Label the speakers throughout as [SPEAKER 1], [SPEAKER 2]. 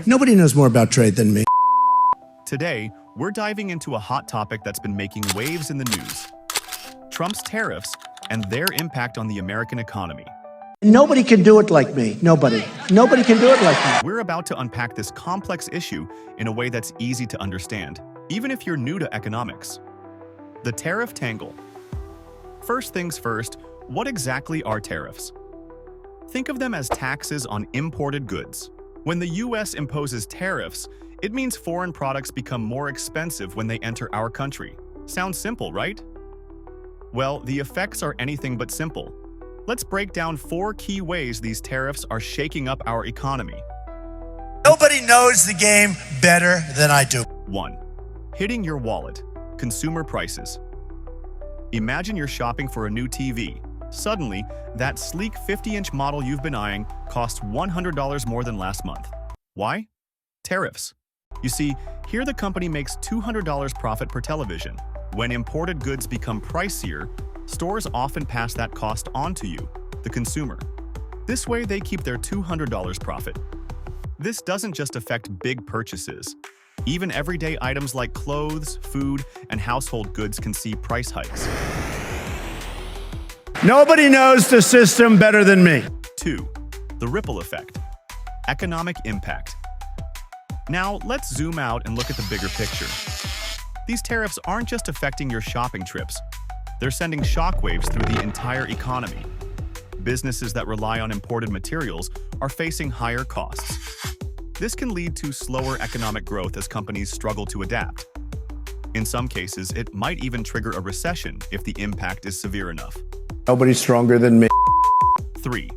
[SPEAKER 1] Nobody knows more about trade than me.
[SPEAKER 2] Today, we're diving into a hot topic that's been making waves in the news: Trump's tariffs and their impact on the American economy.
[SPEAKER 1] Nobody can do it like me. Nobody. Nobody can do it like me.
[SPEAKER 2] We're about to unpack this complex issue in a way that's easy to understand, even if you're new to economics. The tariff tangle. First things first, what exactly are tariffs? Think of them as taxes on imported goods. When the US imposes tariffs, it means foreign products become more expensive when they enter our country. Sounds simple, right? Well, the effects are anything but simple. Let's break down 4 key ways these tariffs are shaking up our economy.
[SPEAKER 3] Nobody knows the game better than I do.
[SPEAKER 2] 1. Hitting your wallet. Consumer prices. Imagine you're shopping for a new TV. Suddenly, that sleek 50-inch model you've been eyeing costs $100 more than last month. Why? Tariffs. You see, here the company makes $200 profit per television. When imported goods become pricier, stores often pass that cost on to you, the consumer. This way, they keep their $200 profit. This doesn't just affect big purchases. Even everyday items like clothes, food, and household goods can see price hikes.
[SPEAKER 1] Nobody knows the system better than me.
[SPEAKER 2] 2. The ripple effect. Economic impact. Now, let's zoom out and look at the bigger picture. These tariffs aren't just affecting your shopping trips. They're sending shockwaves through the entire economy. Businesses that rely on imported materials are facing higher costs. This can lead to slower economic growth as companies struggle to adapt. In some cases, it might even trigger a recession if the impact is severe enough.
[SPEAKER 1] Nobody's stronger than me.
[SPEAKER 2] 3.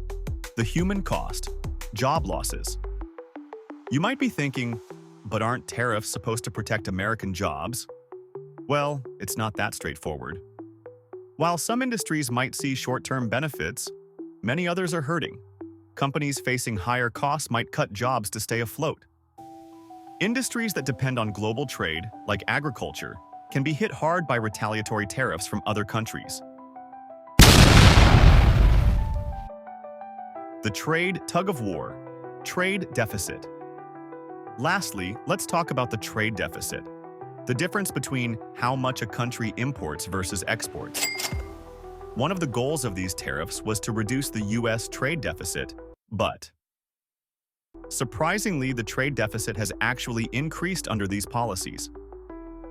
[SPEAKER 2] The human cost. Job losses. You might be thinking, but aren't tariffs supposed to protect American jobs? Well, it's not that straightforward. While some industries might see short-term benefits, many others are hurting. Companies facing higher costs might cut jobs to stay afloat. Industries that depend on global trade, like agriculture, can be hit hard by retaliatory tariffs from other countries. The trade tug-of-war, trade deficit. Lastly, let's talk about the trade deficit, the difference between how much a country imports versus exports. One of the goals of these tariffs was to reduce the US trade deficit, but surprisingly, the trade deficit has actually increased under these policies.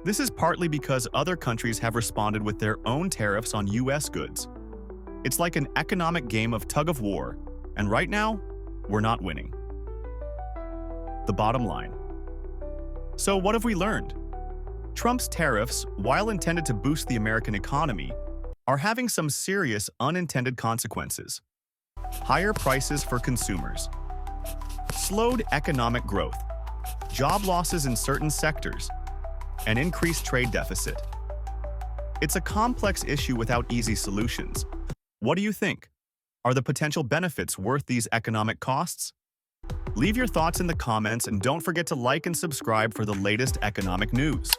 [SPEAKER 2] This is partly because other countries have responded with their own tariffs on US goods. It's like an economic game of tug-of-war, and right now, we're not winning. The bottom line. So what have we learned? Trump's tariffs, while intended to boost the American economy, are having some serious unintended consequences. Higher prices for consumers, slowed economic growth, job losses in certain sectors, and increased trade deficit. It's a complex issue without easy solutions. What do you think? Are the potential benefits worth these economic costs? Leave your thoughts in the comments and don't forget to like and subscribe for the latest economic news.